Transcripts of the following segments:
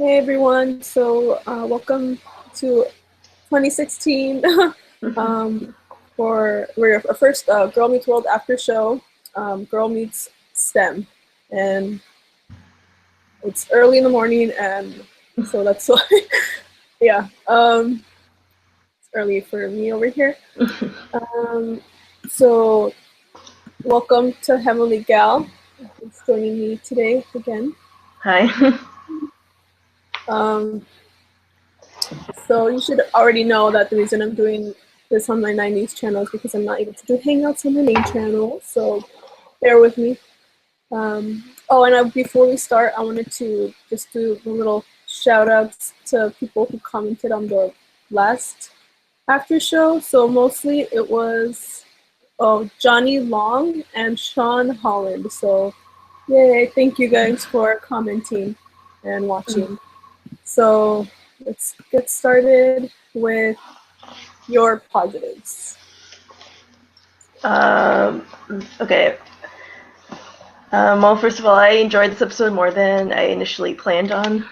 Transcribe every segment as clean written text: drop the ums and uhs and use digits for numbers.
Hey everyone, so welcome to 2016 um, for our first Girl Meets World after show, Girl Meets STEM. And it's early in the morning, and so that's why, yeah, it's early for me over here. Um, so, welcome to Heavenly Gal, who's joining me today again. Hi. Um, So you should already know that the reason I'm doing this on my 90s channel is because I'm not able to do hangouts on the main channel. So bear with me. Before we start, I wanted to just do a little shout outs to people who commented on the last after show. So mostly it was Johnny Long and Sean Holland. So yay, thank you guys for commenting and watching. So let's get started with your positives. Um, okay. Well, first of all, I enjoyed this episode more than I initially planned on.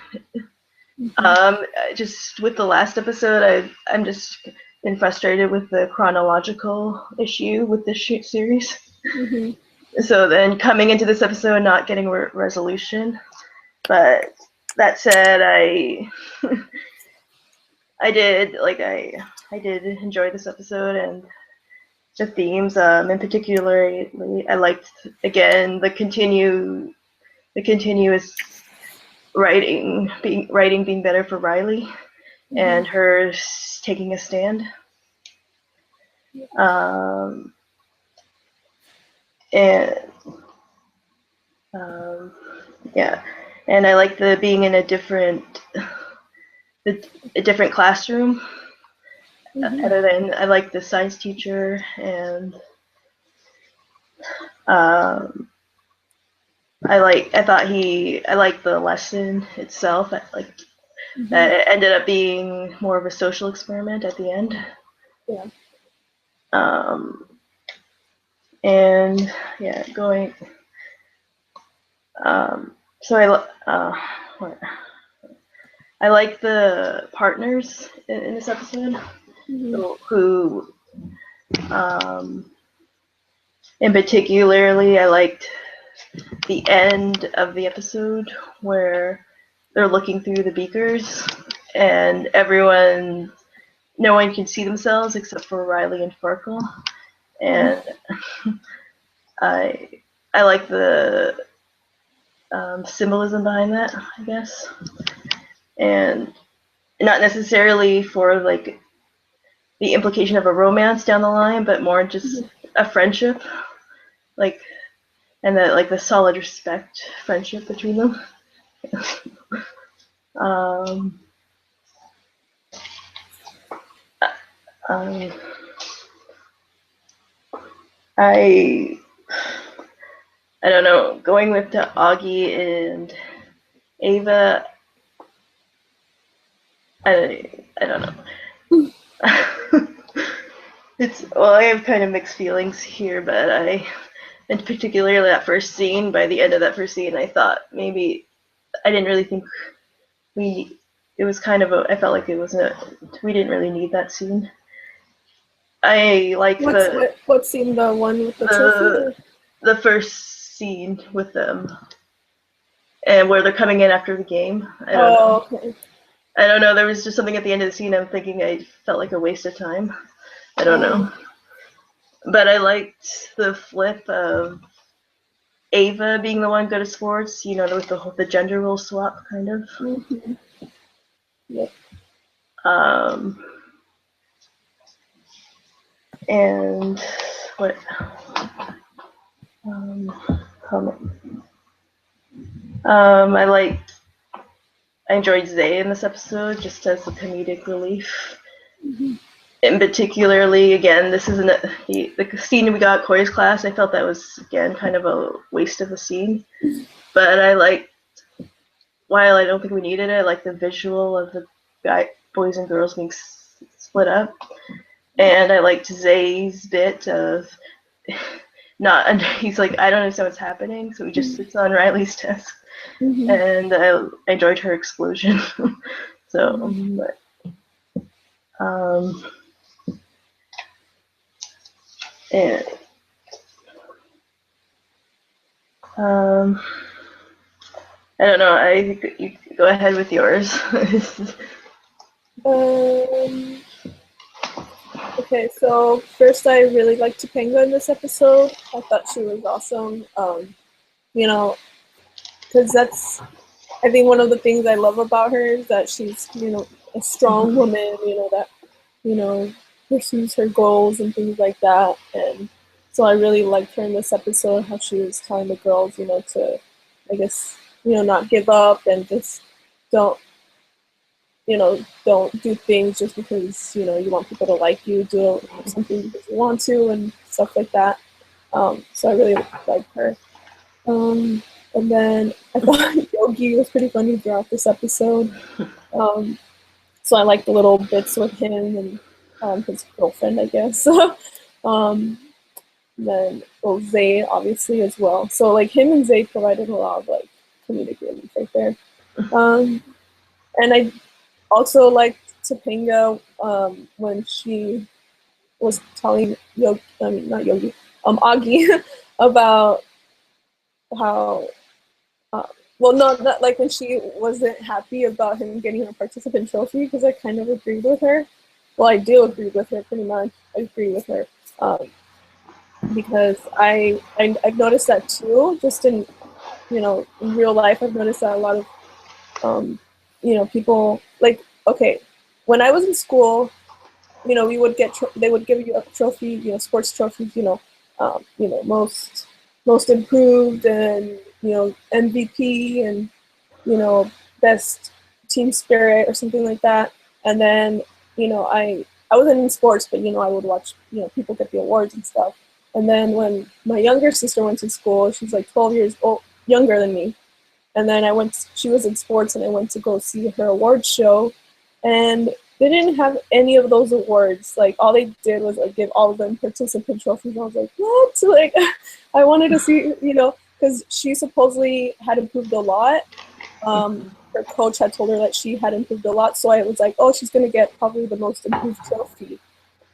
Just with the last episode, I'm just been frustrated with the chronological issue with this series. Mm-hmm. So then coming into this episode, not getting resolution. But that said, I did enjoy this episode and the themes. In particular, I liked again the continuous writing being better for Riley, and her taking a stand. Um, and yeah, and I like the being in a different classroom. Other than I like the science teacher and um, I liked the lesson itself. That it ended up being more of a social experiment at the end. Yeah. Um, and yeah, going. So I like the partners in this episode who, in particularly, I liked the end of the episode where they're looking through the beakers and no one can see themselves except for Riley and Farkle, and I I like the symbolism behind that, I guess, and not necessarily for like the implication of a romance down the line, but more just a friendship, like and the solid respect friendship between them. um, um, I I don't know, going with the Augie and Ava. I don't know. I have kind of mixed feelings here, but and particularly that first scene. By the end of that first scene, I thought maybe I didn't really think we. It was kind of I felt like it was we didn't really need that scene. I like What scene? The one with the trophy? The first scene with them and where they're coming in after the game. I don't know. Okay. I don't know. There was just something at the end of the scene. I'm thinking I felt like a waste of time. I don't know. But I liked the flip of Ava being the one good at sports. You know, with the gender role swap kind of. Mm-hmm. Yep. And what? I enjoyed Zay in this episode just as a comedic relief. And particularly, again, this isn't the scene we got Corey's class. I felt that was again kind of a waste of a scene, but I liked. While I don't think we needed it, I like the visual of the boys and girls being split up, and I liked Zay's bit of not. He's like, I don't understand what's happening, so he just sits on Riley's desk and I enjoyed her explosion. So, but and I don't know. I think you go ahead with yours. Okay, so first I really liked Topanga in this episode. I thought she was awesome. You know, because that's, I think one of the things I love about her is that she's, a strong woman, that, pursues her goals and things like that. And so I really liked her in this episode, how she was telling the girls, to, I guess, not give up and just don't, don't do things just because, you want people to like you, do something because you want to and stuff like that. So I really liked her. And then I thought Yogi was pretty funny throughout this episode. So I like the little bits with him and his girlfriend, I guess. Then Zay obviously as well. So like him and Zay provided a lot of like comedic relief right there. And I also liked Topanga when she was telling not Yogi, Augie about how well, no, not like when she wasn't happy about him getting a participant trophy, because I kind of agreed with her. Well, I do agree with her pretty much. I agree with her because I've noticed that too. Just in in real life, I've noticed that a lot of people like when I was in school, we would get they would give you a trophy, sports trophies, most improved and MVP and best team spirit or something like that. And then I wasn't in sports, but I would watch people get the awards and stuff. And then when my younger sister went to school, she's like 12 years old, younger than me. And then she was in sports, and I went to go see her awards show, and they didn't have any of those awards. Like all they did was like give all of them participant trophies. And I was like, what? Like, I wanted to see, because she supposedly had improved a lot. Her coach had told her that she had improved a lot, so I was like, oh, she's gonna get probably the most improved trophy.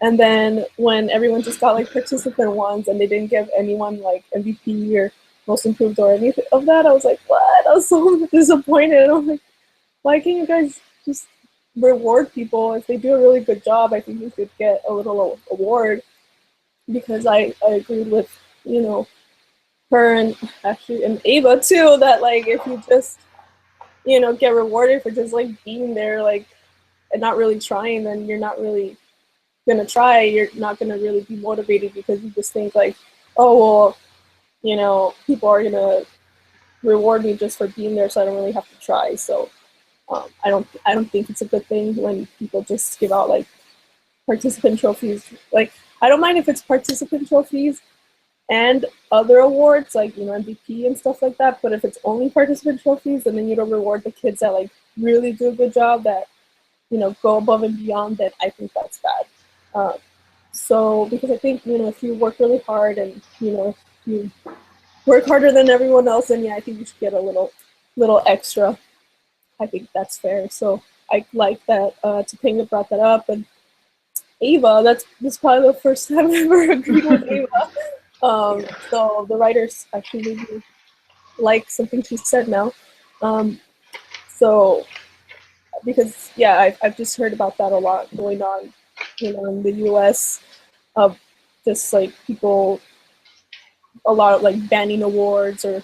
And then when everyone just got like participant ones, and they didn't give anyone like MVP or most improved or anything of that, I was like, what? I was so disappointed. I'm like, why can't you guys just reward people if they do a really good job? I think you should get a little award, because I agreed with her and actually and Ava too, that like if you just get rewarded for just like being there, like, and not really trying, then you're not really gonna try. You're not gonna really be motivated, because you just think like, oh well, people are gonna reward me just for being there, so I don't really have to try. So I don't think it's a good thing when people just give out like participant trophies. Like, I don't mind if it's participant trophies and other awards like MVP and stuff like that. But if it's only participant trophies and then you don't reward the kids that like really do a good job, that go above and beyond, then I think that's bad. So because I think if you work really hard and if you work harder than everyone else, then yeah, I think you should get a little extra. I think that's fair. So I like that Topanga brought that up. And Ava, this probably the first time I've ever agreed with Ava. So the writers actually really like something she said now. So because yeah, I've just heard about that a lot going on, in the U.S. Of just like people, a lot of like banning awards, or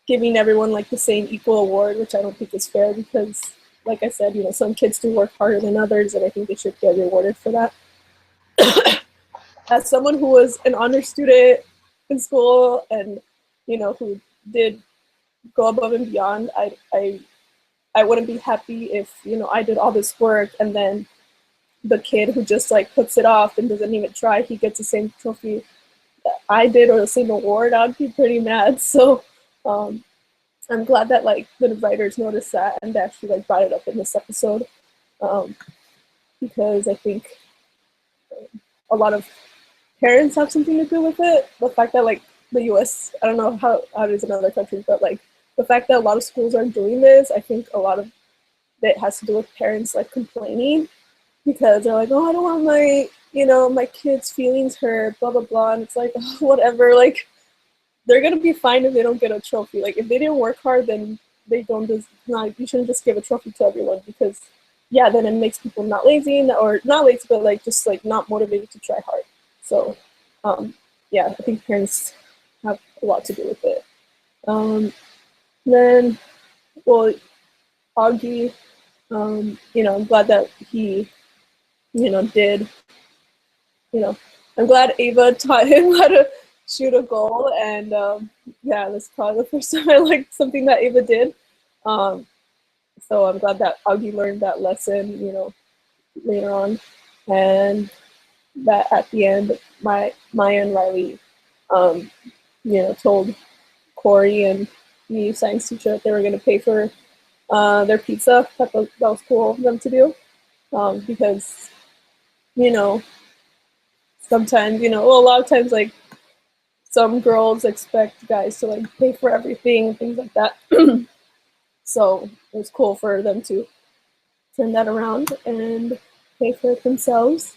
giving everyone like the same equal award, which I don't think is fair, because like I said, some kids do work harder than others, and I think they should get rewarded for that. As someone who was an honor student in school and who did go above and beyond, I wouldn't be happy if I did all this work and then the kid who just like puts it off and doesn't even try, he gets the same trophy that I did or the same award. I'd be pretty mad. So I'm glad that like the writers noticed that and actually like brought it up in this episode, because I think a lot of parents have something to do with it. The fact that like the U.S. I don't know how it is in other countries, but like the fact that a lot of schools are doing this, I think a lot of it has to do with parents like complaining because they're like, oh, I don't want my my kids' feelings hurt, blah blah blah, and it's like, oh, whatever, like they're gonna be fine if they don't get a trophy. Like if they didn't work hard, then they don't just not. You shouldn't just give a trophy to everyone because yeah, then it makes people not lazy or not lazy, but like just like not motivated to try hard. So yeah, I think parents have a lot to do with it. Then, well, Augie, I'm glad that he, did, I'm glad Ava taught him how to shoot a goal, and yeah, that's probably the first time I liked something that Ava did. So I'm glad that Augie learned that lesson, later on, and that at the end, Maya and Riley, told Corey and the science teacher that they were going to pay for their pizza. That was cool of them to do because, sometimes, well, a lot of times, like, some girls expect guys to, like, pay for everything and things like that. So it was cool for them to turn that around and pay for it themselves.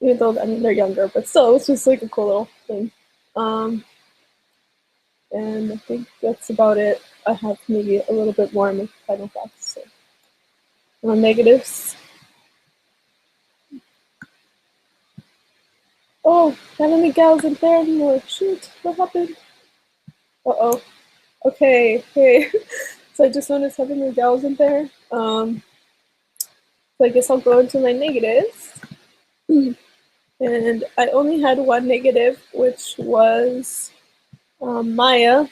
Even though, I mean, they're younger, but still, it's just, like, a cool little thing. And I think that's about it. I have maybe a little bit more in my final thoughts. So, negatives. Oh, not many gals in there anymore. Shoot, what happened? Uh-oh. Okay, hey. So I just noticed having the gals in there. So I guess I'll go into my negatives. And I only had one negative, which was Maya. At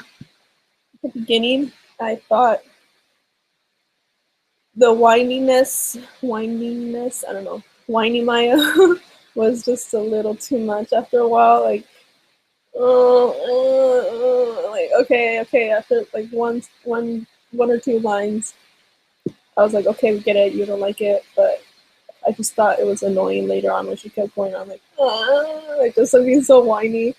the beginning, I thought the whininess, I don't know, whiny Maya was just a little too much after a while. Like, like okay. After like one or two lines, I was like, okay, we get it. You don't like it, but I just thought it was annoying later on when she kept going on like just being so whiny.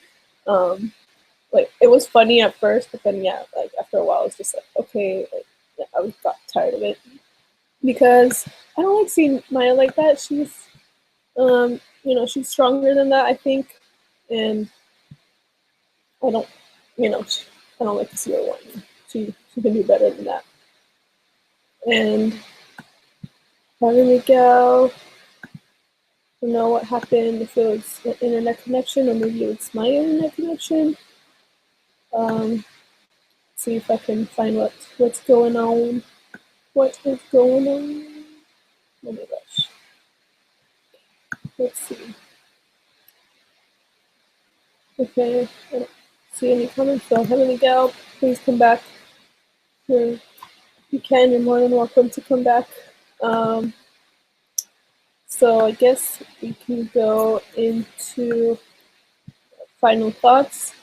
Like it was funny at first, but then yeah, like after a while, it's just like okay, like yeah, I got tired of it because I don't like seeing Maya like that. She's she's stronger than that, I think, and I don't, I don't like to see her whining. She can do better than that. And having Miguel, I don't know what happened, if it was an internet connection or maybe it's my internet connection. See if I can find what's going on. What is going on? Oh my gosh. Let's see. Okay, I don't see any comments. So, Heavenly Miguel, please come back. If you can, you're more than welcome to come back. So I guess we can go into final thoughts,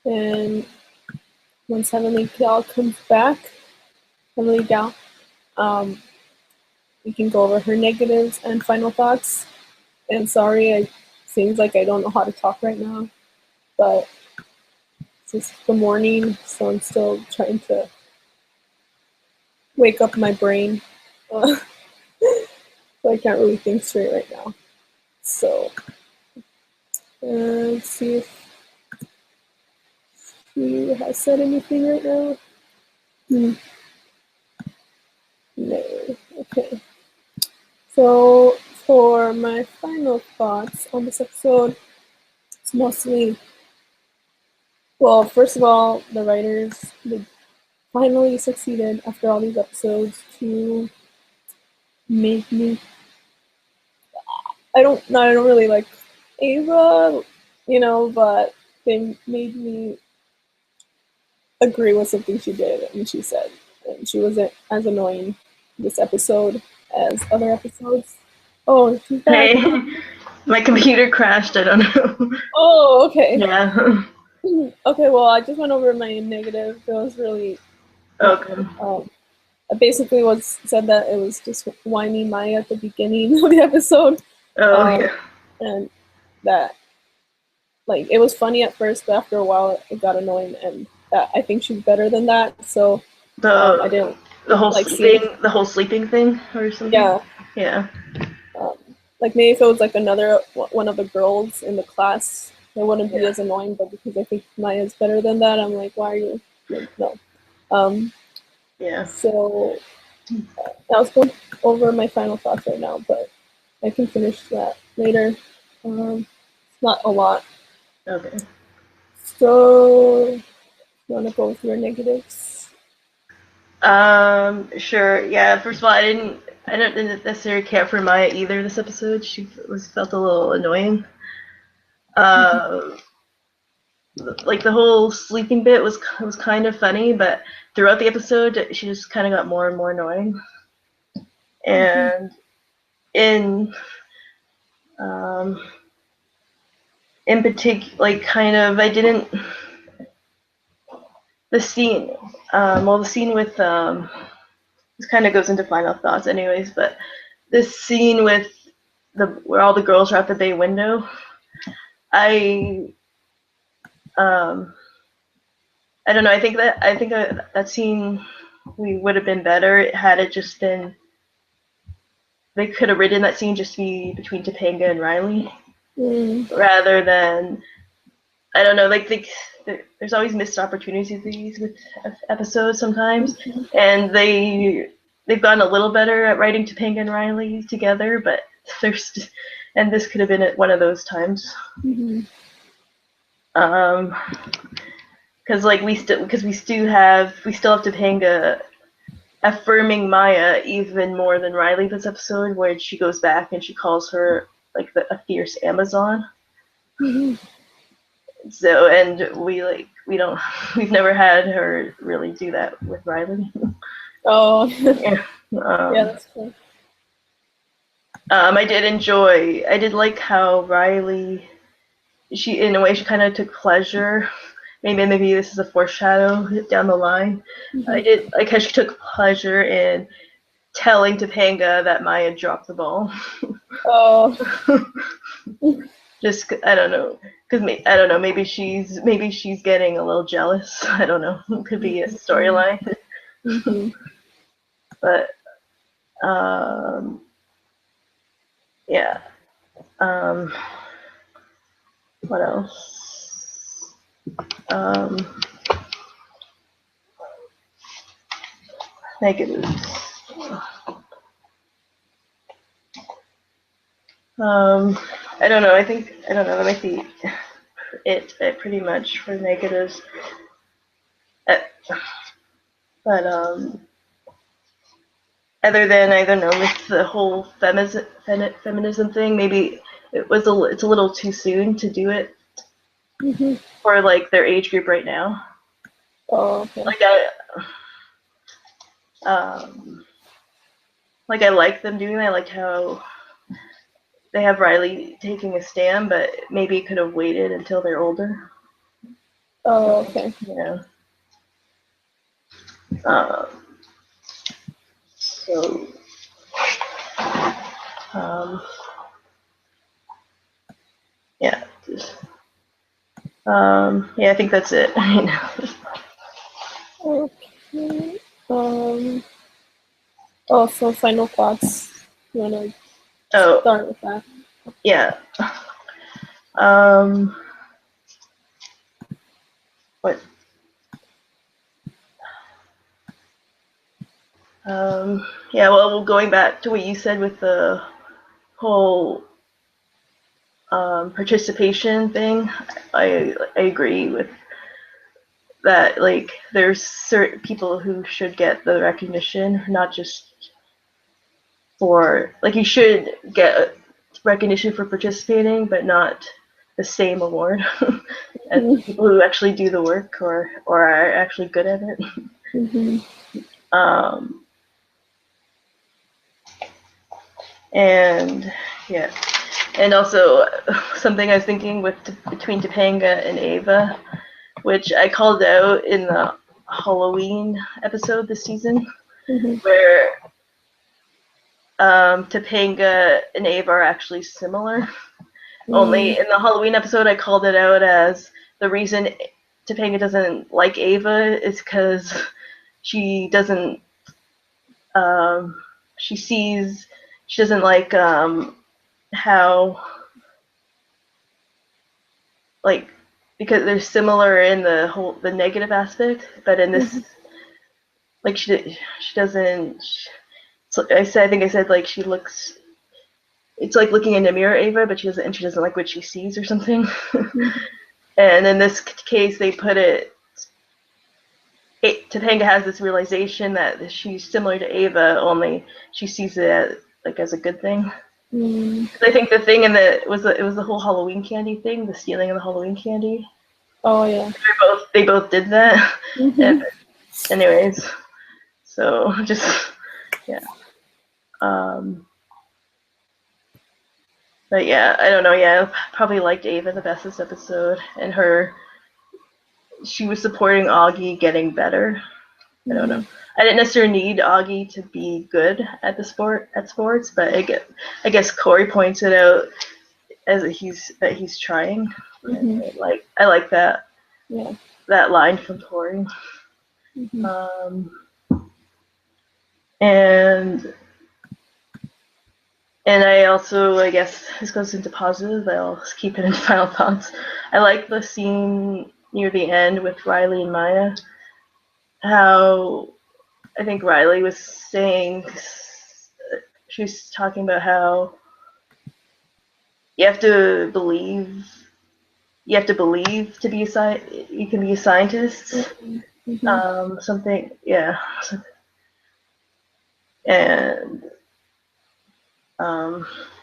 and once Heavenly Gal comes back, Heavenly Gal, we can go over her negatives and final thoughts. And sorry, it seems like I don't know how to talk right now, but it's just the morning, so I'm still trying to wake up my brain. So I can't really think straight right now. So let's see if she has said anything right now. No. Okay. So for my final thoughts on this episode, it's mostly, well, first of all, the writers, they finally succeeded after all these episodes to make me, I don't really like Ava, but they made me agree with something she did and she said. And she wasn't as annoying this episode as other episodes. Oh, she's back. Hey, my computer crashed. I don't know. Oh, okay. Yeah. Okay, well, I just went over my negative. It was really Okay. I basically said that it was just whiny Maya at the beginning of the episode, Oh yeah. and that like it was funny at first, but after a while it got annoying, and I think she's better than that. So I didn't like seeing. The whole sleeping thing or something. Yeah. Yeah. Like maybe if it was like another one of the girls in the class, it wouldn't be as annoying. But because I think Maya's better than that, I'm like, why are you? Like, no. Yeah. So I was going over my final thoughts right now, but I can finish that later. It's not a lot. Okay. So you want to go with your negatives? Sure. Yeah. First of all, I didn't necessarily care for Maya either this episode. She felt a little annoying. Like the whole sleeping bit was kind of funny, but throughout the episode, she just kind of got more and more annoying. And in in particular, like kind of, I didn't. The scene, the scene with this kind of goes into final thoughts, anyways. But this scene with where all the girls are at the bay window, I I don't know. I think that scene would have been better had it just been. They could have written that scene just to be between Topanga and Riley, rather than I don't know. Like there's always missed opportunities with episodes sometimes, and they've gotten a little better at writing Topanga and Riley together, but and this could have been one of those times. Because like we still have Topanga affirming Maya even more than Riley this episode, where she goes back and she calls her like a fierce Amazon. So, and we've never had her really do that with Riley. Oh, yeah. Yeah, that's cool. I did like how Riley, she in a way she kind of took pleasure. Maybe this is a foreshadow down the line. I did like how she took pleasure in telling Topanga that Maya dropped the ball. Oh. Just I don't know, I don't know. Maybe she's getting a little jealous. I don't know. It could be a storyline. But yeah. What else? Negatives. I don't know. I don't know. That might be it pretty much for negatives. But other than I don't know, with the whole feminism thing, maybe it's a little too soon to do it for like their age group right now. Oh, okay. Like I like them doing that. I like how they have Riley taking a stand, but maybe it could have waited until they're older. Oh, okay. Yeah. So, yeah. Yeah, I think that's it. Okay. So final thoughts. You wanna start with that? Yeah. What? Yeah. Well, going back to what you said with the whole participation thing, I agree with that. Like, there's certain people who should get the recognition, not just for like you should get recognition for participating, but not the same award as people who actually do the work or are actually good at it. And yeah, and also something I was thinking with between Topanga and Ava, which I called out in the Halloween episode this season, where Topanga and Ava are actually similar. Only in the Halloween episode, I called it out as the reason Topanga doesn't like Ava is because she doesn't. She doesn't like how, like, because they're similar in the negative aspect, but in this, like, she doesn't. I think I said, like, she looks. It's like looking in a mirror, Ava, but she doesn't like what she sees or something. And in this case, they put Topanga has this realization that she's similar to Ava, only she sees it as a good thing. I think the thing it was the whole Halloween candy thing, the stealing of the Halloween candy. Oh yeah. They both did that. And, anyways, so just yeah. But yeah, I don't know. Yeah, I probably liked Ava the best this episode, and she was supporting Augie getting better. I don't know. I didn't necessarily need Augie to be good at sports, but I guess Corey points it out as he's trying. And I like that. Yeah. That line from Corey. And I also, I guess this goes into positive, but I'll keep it in final thoughts. I like the scene near the end with Riley and Maya. How I think Riley was saying, she was talking about how you have to believe to be you can be a scientist. Something, yeah. And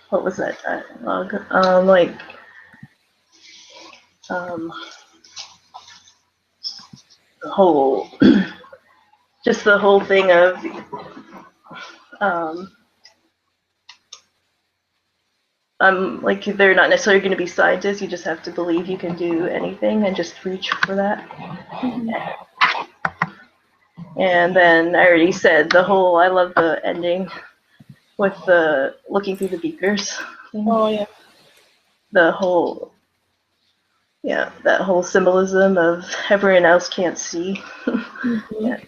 what was that dialogue? The whole, just the whole thing of like, they're not necessarily going to be scientists. You just have to believe you can do anything and just reach for that. And then I already said I love the ending with the looking through the beakers thing. Oh yeah. The whole, yeah, that whole symbolism of everyone else can't see. Yeah.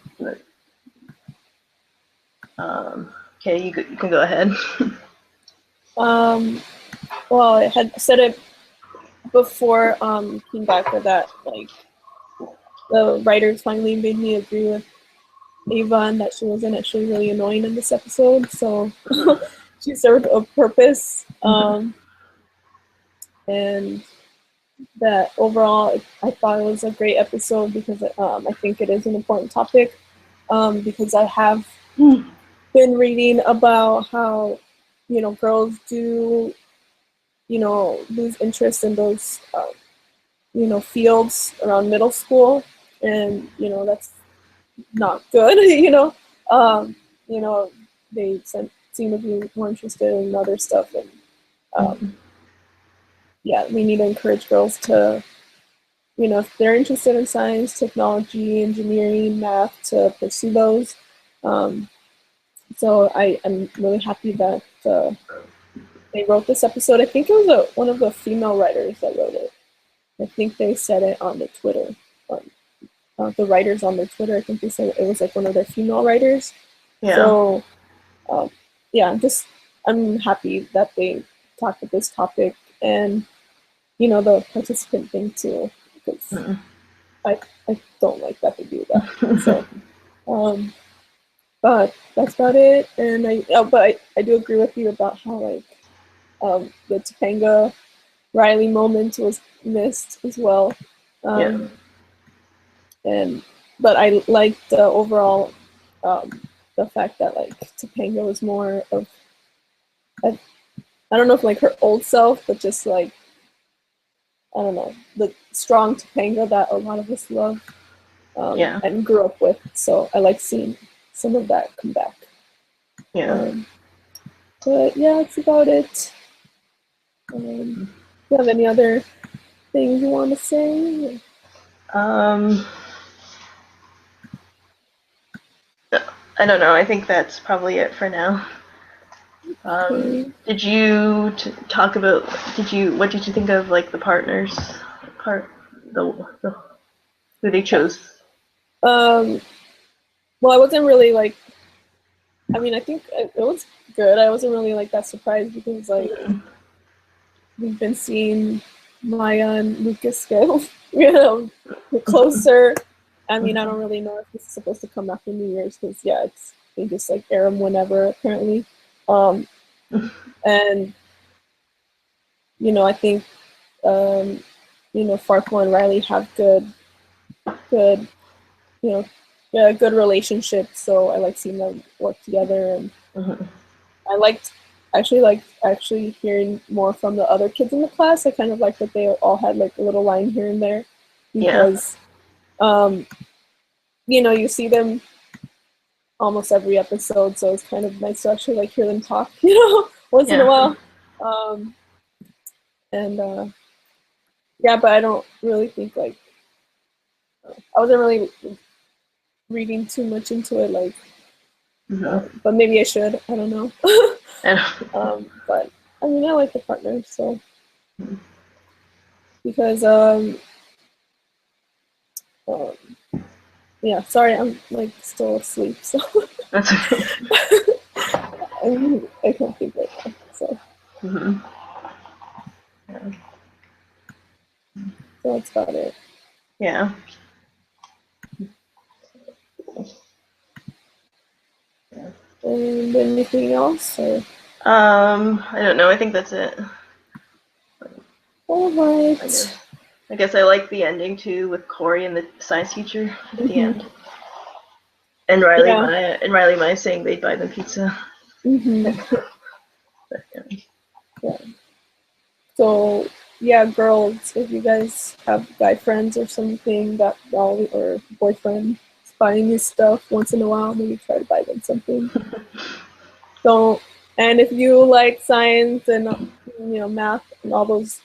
Okay, you can go ahead. Well, I had said it before came back with that, like, the writers finally made me agree with Ava and that she wasn't actually really annoying in this episode, so she served a purpose. And that overall, I thought it was a great episode because I think it is an important topic, because I have been reading about how, girls do, lose interest in those, fields around middle school, and, that's not good, they seem to be more interested in other stuff, and yeah, we need to encourage girls to, if they're interested in science, technology, engineering, math, to pursue those. So I'm really happy that they wrote this episode. I think it was one of the female writers that wrote it. I think they said it on the Twitter. The writers on their Twitter, I think they said it was like one of their female writers. Yeah. So, yeah, I'm happy that they talked about this topic, and the participant thing too, because I don't like that they do that. So, but that's about it. And I do agree with you about how, like, the Topanga Riley moment was missed as well. But I liked the overall, the fact that, like, Topanga was more of, I don't know if like her old self, but just like, I don't know, the strong Topanga that a lot of us love and grew up with. So I like seeing some of that come back. But yeah, that's about it. Do you have any other things you want to say? I don't know. I think that's probably it for now. Did you talk about? What did you think of like the partners part? The who they chose? Well, I wasn't really like. I mean, I think it was good. I wasn't really like that surprised because like we've been seeing Maya and Lucas go, closer. I mean, I don't really know if this is supposed to come after New Year's because yeah, they just like air them whenever apparently. And I think Farquhar and Riley have good, yeah, good relationship. So I like seeing them work together, and I actually hearing more from the other kids in the class. I kind of like that they all had like a little line here and there because, you see them almost every episode, so it's kind of nice to actually like hear them talk, once in a while. And yeah, but I don't really think like I wasn't really reading too much into it, like, but maybe I should. I don't know. But I mean, I like the partners, so because yeah. Sorry, I'm like still asleep, so That's okay. I can't think right now. So, so that's about it. Yeah. And anything else? Or? I don't know. I think that's it. All right. I guess I like the ending too with Corey and the science teacher at the end. And Riley Maya saying they'd buy them pizza. But, yeah. So yeah, girls, if you guys have guy friends or something or boyfriend buying you stuff once in a while, maybe try to buy them something. And if you like science and math and all those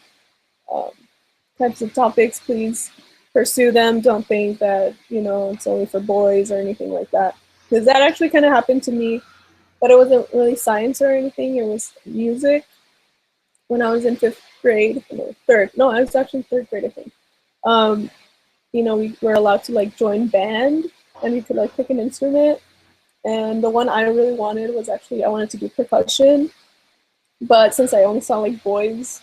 types of topics, please pursue them. Don't think that it's only for boys or anything like that, because that actually kind of happened to me, but it wasn't really science or anything. It was music. When I was in fifth grade, I was actually in third grade, I think. We were allowed to like join band, and we could like pick an instrument. And the one I really wanted was I wanted to do percussion, but since I only saw like boys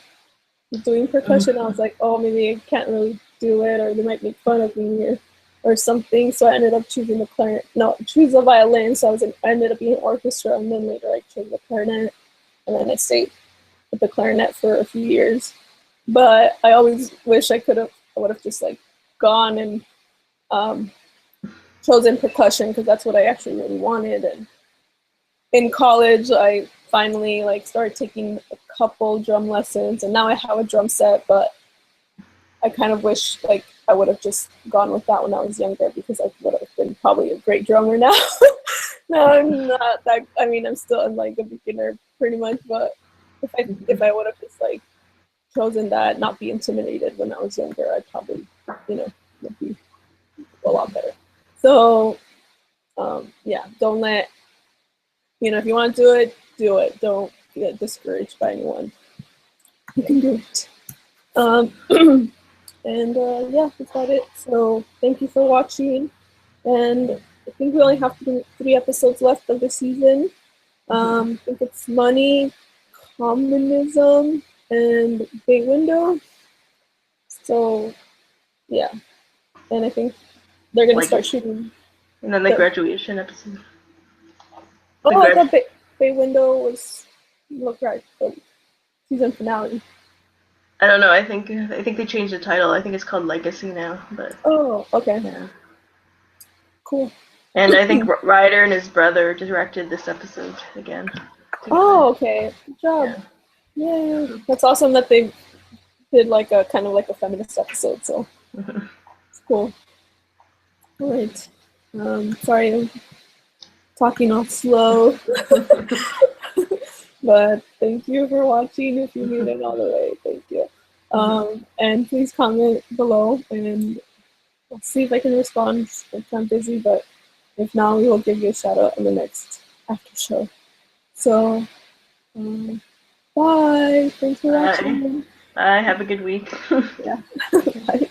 doing percussion, I was like, oh, maybe I can't really do it, or they might make fun of me or something. So I ended up choosing the violin. So I ended up being orchestra, and then later I chose the clarinet, and then I stayed with the clarinet for a few years. But I always wish I would have just like gone and chosen percussion, because that's what I actually really wanted. And in college, I finally like started taking a couple drum lessons, and now I have a drum set. But I kind of wish like I would have just gone with that when I was younger, because I would have been probably a great drummer now. No, I'm not that. I mean, I'm still like a beginner pretty much, but if I would have just like chosen that, not be intimidated when I was younger, I'd probably would be a lot better. So yeah, don't let if you want to do it. Don't get discouraged by anyone. You can do it. And yeah, that's about it. So thank you for watching, and I think we only have three episodes left of the season. I think it's money, communism, and bay window. So yeah, and I think they're gonna start shooting. And then the graduation episode. I thought bay window was the season finale. I don't know. I think they changed the title. I think it's called Legacy now. But okay. Yeah. Cool. And I think Ryder and his brother directed this episode again. Okay. Good job. Yeah. That's awesome that they did like a kind of like a feminist episode. So it's cool. All right. Sorry, I'm talking all slow. But thank you for watching. If you made it all the way, thank you. And please comment below, and I'll see if I can respond if I'm busy, but if not, we will give you a shout out in the next after show. So Bye. Thanks for Bye. watching. Bye. Have a good week. Yeah. Bye.